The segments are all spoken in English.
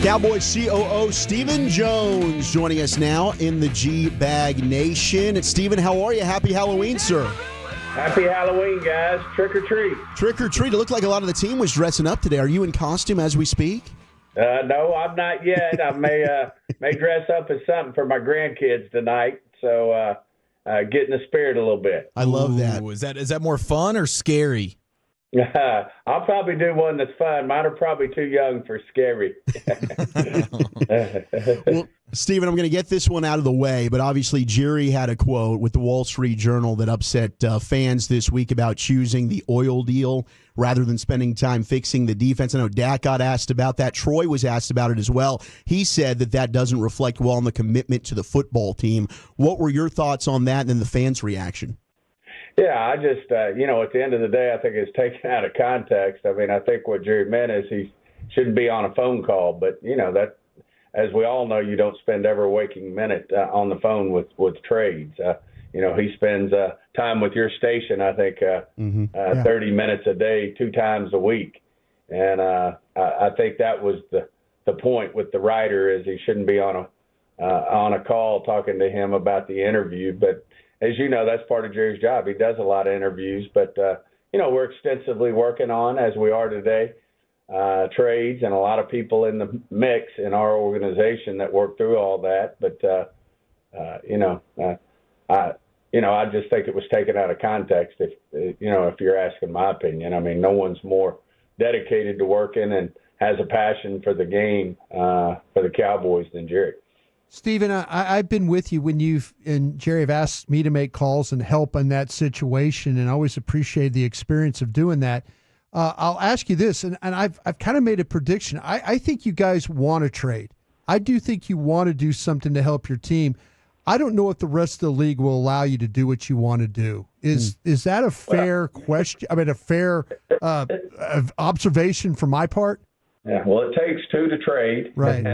Cowboys COO Stephen Jones joining us now in the GBAG Nation. Stephen, how are you? Happy Halloween, sir. Happy Halloween, guys. Trick or treat. Trick or treat. It looked like a lot of the team was dressing up today. Are you in costume as we speak? No, I'm not yet. I may dress up as something for my grandkids tonight, so get in the spirit a little bit. I love that. Is that more fun or scary? I'll probably do one that's fun. Mine are probably too young for scary. Well, Stephen, I'm going to get this one out of the way, but obviously Jerry had a quote with the Wall Street Journal that upset fans this week about choosing the oil deal rather than spending time fixing the defense. I know Dak got asked about that. Troy was asked about it as well. He said that doesn't reflect well on the commitment to the football team. What were your thoughts on that and then the fans' reaction? Yeah, I just, at the end of the day, I think it's taken out of context. I mean, I think what Jerry meant is he shouldn't be on a phone call. But, that, as we all know, you don't spend every waking minute on the phone with trades. He spends time with your station, I think, 30 minutes a day, 2 times a week. And I think that was the point with the writer is he shouldn't be on a call talking to him about the interview. But as you know, that's part of Jerry's job. He does a lot of interviews, but, we're extensively working on, as we are today, trades and a lot of people in the mix in our organization that work through all that. But, I just think it was taken out of context if you're asking my opinion. I mean, no one's more dedicated to working and has a passion for the game for the Cowboys than Jerry. Stephen, I've been with you when you've and Jerry have asked me to make calls and help in that situation, and I always appreciate the experience of doing that. I'll ask you this, and I've kind of made a prediction. I think you guys want to trade. I do think you want to do something to help your team. I don't know if the rest of the league will allow you to do what you want to do. Is that a fair question? I mean, a fair observation from my part? Yeah. Well, it takes 2 to trade, right?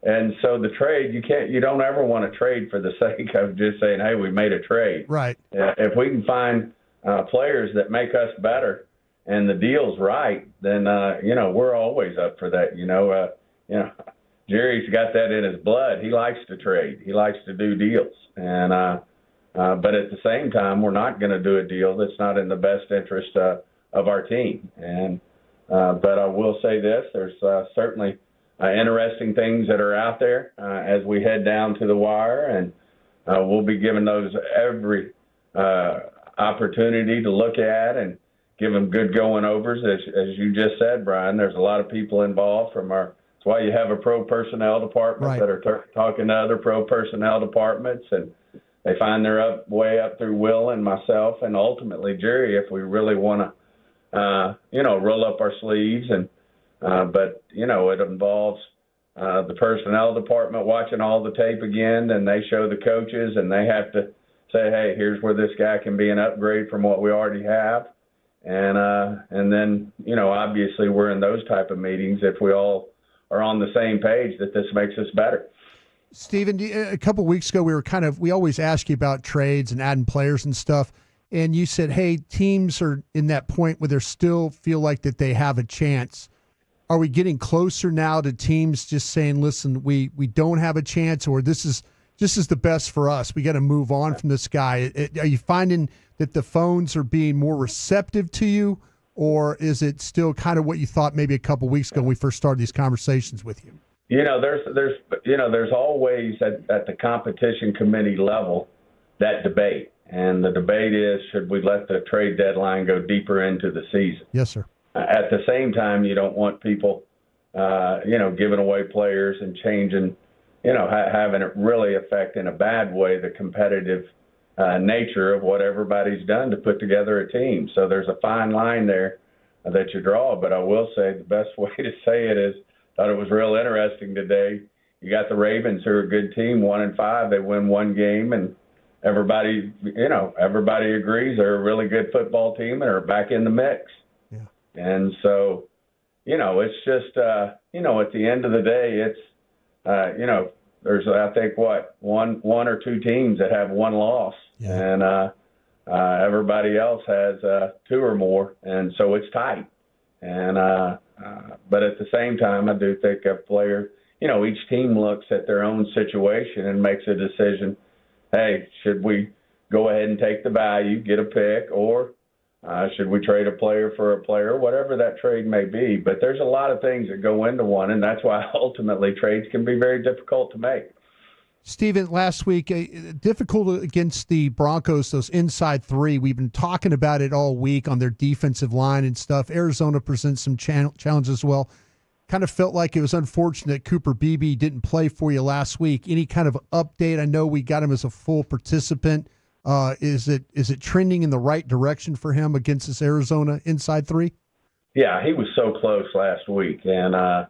And so the trade, you don't ever want to trade for the sake of just saying, hey, we made a trade. Right. If we can find players that make us better and the deal's right, then, we're always up for that. Jerry's got that in his blood. He likes to trade. He likes to do deals. And but at the same time, we're not going to do a deal that's not in the best interest of our team. And but I will say this, there's certainly interesting things that are out there as we head down to the wire, and we'll be giving those every opportunity to look at and give them good going-overs. As you just said, Brian, there's a lot of people involved from that's why you have a pro personnel department right. that are talking to other pro personnel departments, and they find their way up through Will and myself and ultimately Jerry if we really want to, roll up our sleeves and but, it involves the personnel department watching all the tape again, and they show the coaches, and they have to say, hey, here's where this guy can be an upgrade from what we already have. And then, obviously we're in those type of meetings if we all are on the same page that this makes us better. Stephen, a couple of weeks ago, we always ask you about trades and adding players and stuff. And you said, hey, teams are in that point where they still feel like that they have a chance. Are we getting closer now to teams just saying, listen, we don't have a chance, or this is the best for us? We got to move on from this guy. Are you finding that the phones are being more receptive to you, or is it still kind of what you thought maybe a couple of weeks ago when we first started these conversations with you? There's always at the competition committee level that debate, and the debate is, should we let the trade deadline go deeper into the season? Yes, sir. At the same time, you don't want people, giving away players and changing, having it really affect in a bad way the competitive nature of what everybody's done to put together a team. So there's a fine line there that you draw. But I will say the best way to say it is, thought it was real interesting today. You got the Ravens, who are a good team, 1-5. They win one game, and everybody agrees they're a really good football team and are back in the mix. Yeah. And so, it's just, at the end of the day, it's, there's, I think, one or two teams that have one loss, and everybody else has 2 or more, and so it's tight. And But at the same time, I do think a player, each team looks at their own situation and makes a decision. Hey, should we go ahead and take the value, get a pick, or should we trade a player for a player, whatever that trade may be? But there's a lot of things that go into one, and that's why ultimately trades can be very difficult to make. Stephen, last week, difficult against the Broncos, those inside three. We've been talking about it all week on their defensive line and stuff. Arizona presents some challenges as well. Kind of felt like it was unfortunate Cooper Beebe didn't play for you last week. Any kind of update? I know we got him as a full participant. Is it trending in the right direction for him against this Arizona inside three? Yeah, he was so close last week, and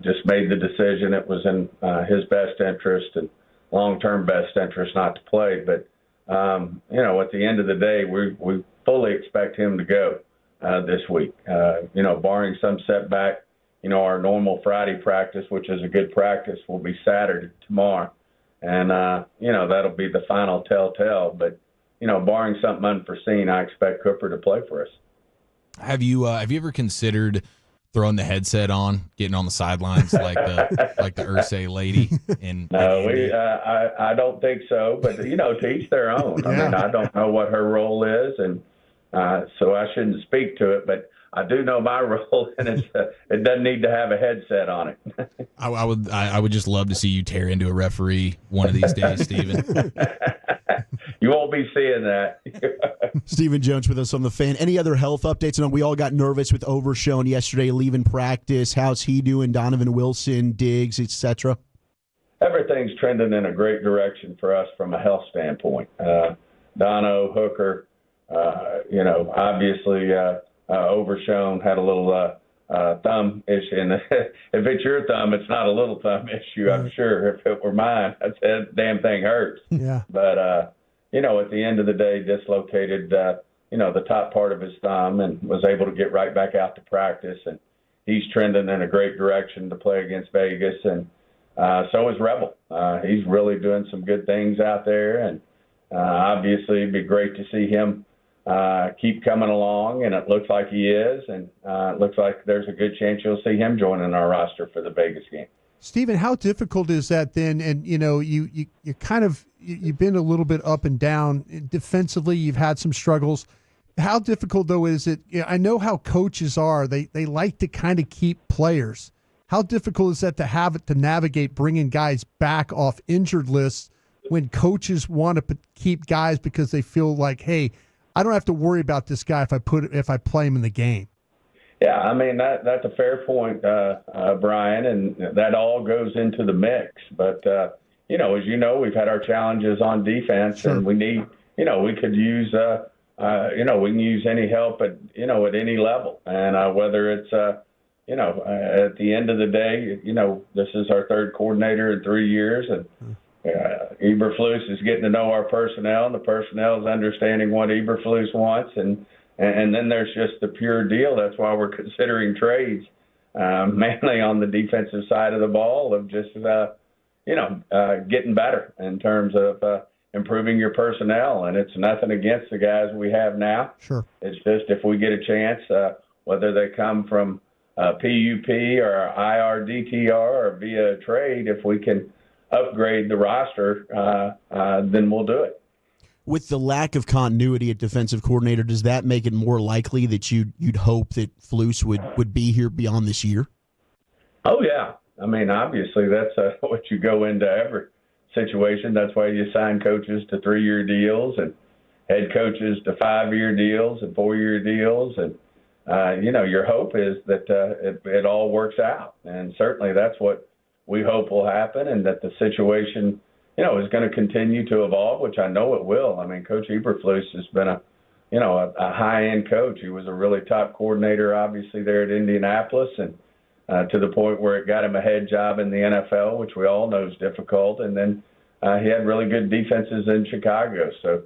just made the decision it was in his best interest and long-term best interest not to play. But, at the end of the day, we fully expect him to go this week. Barring some setback, our normal Friday practice, which is a good practice, will be Saturday tomorrow. And, that'll be the final telltale. But, barring something unforeseen, I expect Cooper to play for us. Have you ever considered throwing the headset on, getting on the sidelines like the Ursay lady? No, I don't think so. But to each their own. Yeah. I mean, I don't know what her role is, and so I shouldn't speak to it. But I do know my role, and it doesn't need to have a headset on it. I would just love to see you tear into a referee one of these days, Stephen. You won't be seeing that. Stephen Jones with us on the Fan. Any other health updates? I know we all got nervous with Overshone yesterday leaving practice. How's he doing? Donovan Wilson, Diggs, etc. Everything's trending in a great direction for us from a health standpoint. Dono, Hooker, obviously Overshone had a little thumb issue. And if it's your thumb, it's not a little thumb issue, I'm sure. If it were mine, I'd say that damn thing hurts. Yeah. But, at the end of the day, dislocated, the top part of his thumb and was able to get right back out to practice. And he's trending in a great direction to play against Vegas. And so is Rebel. He's really doing some good things out there. And obviously it'd be great to see him keep coming along, and it looks like he is, and it looks like there's a good chance you'll see him joining our roster for the Vegas game. Stephen, how difficult is that then? And you've been a little bit up and down defensively. You've had some struggles. How difficult though is it? I know how coaches are. They like to kind of keep players. How difficult is that to navigate bringing guys back off injured lists when coaches want to keep guys because they feel like, hey, I don't have to worry about this guy if I play him in the game. Yeah, I mean, that's a fair point, Brian, and that all goes into the mix. But, as we've had our challenges on defense, Sure. and we need, we could use, we can use any help at any level. And whether it's, at the end of the day, this is our third coordinator in 3 years, and Eberflus is getting to know our personnel, and the personnel is understanding what Eberflus wants, and then there's just the pure deal. That's why we're considering trades, mainly on the defensive side of the ball, of just getting better in terms of improving your personnel. And it's nothing against the guys we have now. Sure. It's just if we get a chance, whether they come from PUP or IRDTR or via trade, if we can upgrade the roster, then we'll do it. With the lack of continuity at defensive coordinator, does that make it more likely that you'd hope that Flus would be here beyond this year? Oh, yeah. I mean, obviously, that's what you go into every situation. That's why you sign coaches to 3-year deals and head coaches to 5-year deals and 4-year deals. And, your hope is that it all works out. And certainly that's what we hope will happen, and that the situation, is going to continue to evolve, which I know it will. I mean, Coach Eberflus has been a high-end coach. He was a really top coordinator, obviously, there at Indianapolis, and to the point where it got him a head job in the NFL, which we all know is difficult. And then he had really good defenses in Chicago. So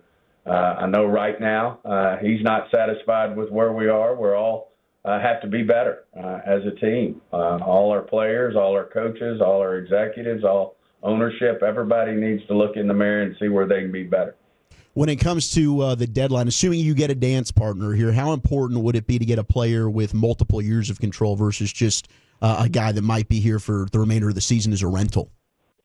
I know right now he's not satisfied with where we are. We're all have to be better as a team. All our players, all our coaches, all our executives, all ownership, everybody needs to look in the mirror and see where they can be better. When it comes to the deadline, assuming you get a dance partner here, how important would it be to get a player with multiple years of control versus just a guy that might be here for the remainder of the season as a rental?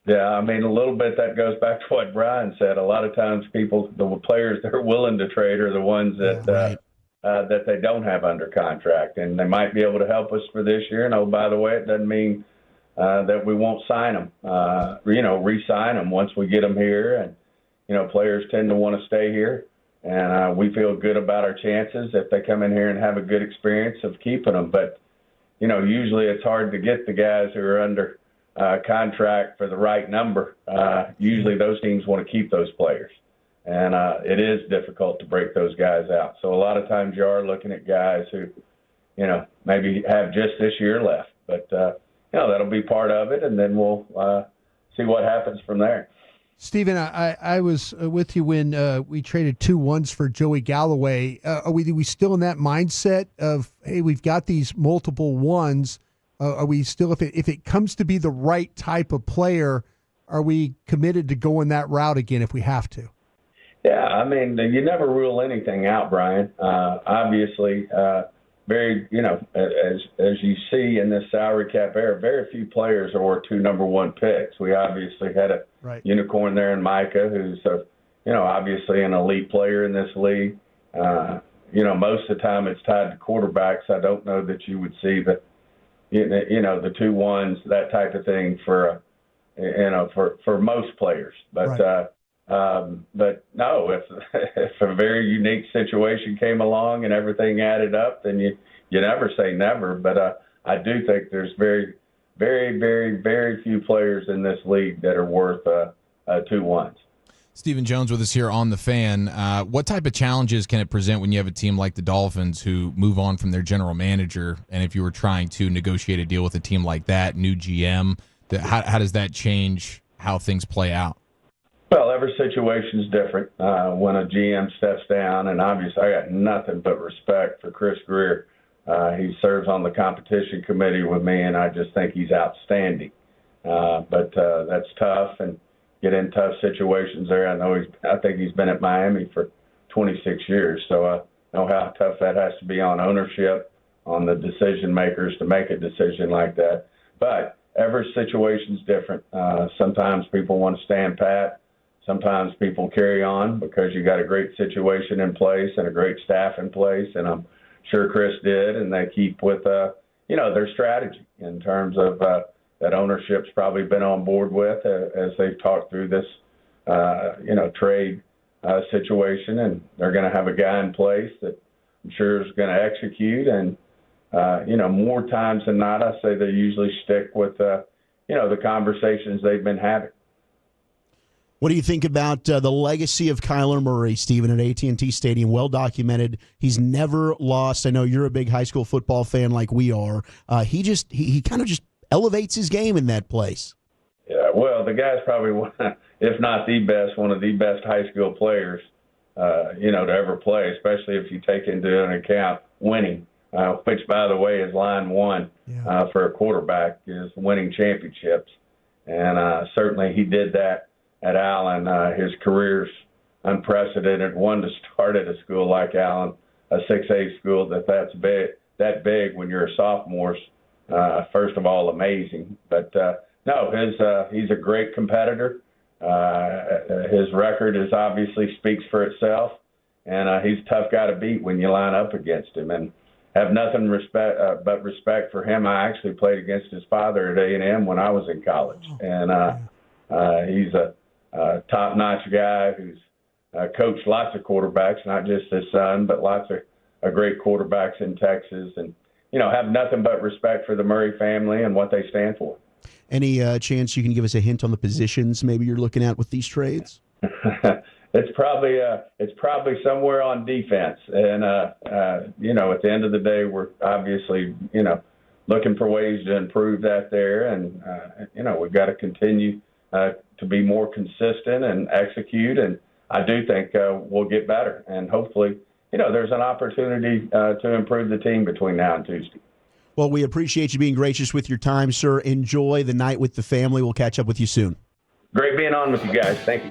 Yeah, I mean, a little bit that goes back to what Brian said. A lot of times the players they're willing to trade are the ones that that they don't have under contract, and they might be able to help us for this year. And, oh, by the way, it doesn't mean that we won't sign them, re-sign them once we get them here. And, players tend to want to stay here, and we feel good about our chances if they come in here and have a good experience of keeping them. But, usually it's hard to get the guys who are under contract for the right number. Usually those teams want to keep those players, and it is difficult to break those guys out. So a lot of times you are looking at guys who, maybe have just this year left. But, that'll be part of it, and then we'll see what happens from there. Stephen, I was with you when we traded 2 1s for Joey Galloway. Are we still in that mindset of, hey, we've got these multiple ones? Are we still, if it comes to be the right type of player, are we committed to going that route again if we have to? Yeah, I mean, you never rule anything out, Brian. Obviously, very, as you see in this salary cap era, very few players are worth 2 number 1 picks. We obviously had a unicorn there in Micah, who's obviously an elite player in this league. Most of the time it's tied to quarterbacks. I don't know that you would see the 2 1s, that type of thing for most players. But but no, if a very unique situation came along and everything added up, then you never say never. But I do think there's very, very, very, very few players in this league that are worth 2 1s. Stephen Jones with us here on The Fan. What type of challenges can it present when you have a team like the Dolphins who move on from their general manager? And if you were trying to negotiate a deal with a team like that, new GM, how does that change how things play out? Well, every situation is different when a GM steps down, and obviously I got nothing but respect for Chris Greer. He serves on the competition committee with me, and I just think he's outstanding. But that's tough, and get in tough situations there. I think he's been at Miami for 26 years, so I know how tough that has to be on ownership, on the decision makers to make a decision like that. But every situation's different. Sometimes people want to stand pat. Sometimes people carry on because you got a great situation in place and a great staff in place, and I'm sure Chris did, and they keep with their strategy in terms of that ownership's probably been on board with as they've talked through this trade situation, and they're going to have a guy in place that I'm sure is going to execute. And more times than not, I say they usually stick with the conversations they've been having. What do you think about the legacy of Kyler Murray, Stephen, at AT&T Stadium? Well documented. He's never lost. I know you're a big high school football fan like we are. He kind of just elevates his game in that place. Yeah, well, the guy's probably one, if not the best, one of the best high school players, to ever play, especially if you take into an account winning, which, by the way, is line one for a quarterback, is winning championships. And certainly he did that at Allen. His career's unprecedented. One to start at a school like Allen, a 6A school that's big when you're a sophomore. First of all, amazing. But he's a great competitor. His record obviously speaks for itself, and he's a tough guy to beat when you line up against him. And have nothing but respect for him. I actually played against his father at A&M when I was in college, and he's a top-notch guy who's coached lots of quarterbacks, not just his son, but lots of great quarterbacks in Texas, and have nothing but respect for the Murray family and what they stand for. Any chance you can give us a hint on the positions maybe you're looking at with these trades? It's probably somewhere on defense, and at the end of the day, we're obviously looking for ways to improve that there, and we've got to continue to be more consistent and execute, and I do think we'll get better, and hopefully there's an opportunity to improve the team between now and Tuesday. Well, we appreciate you being gracious with your time, sir. Enjoy the night with the family. We'll catch up with you soon. Great being on with you guys. Thank you.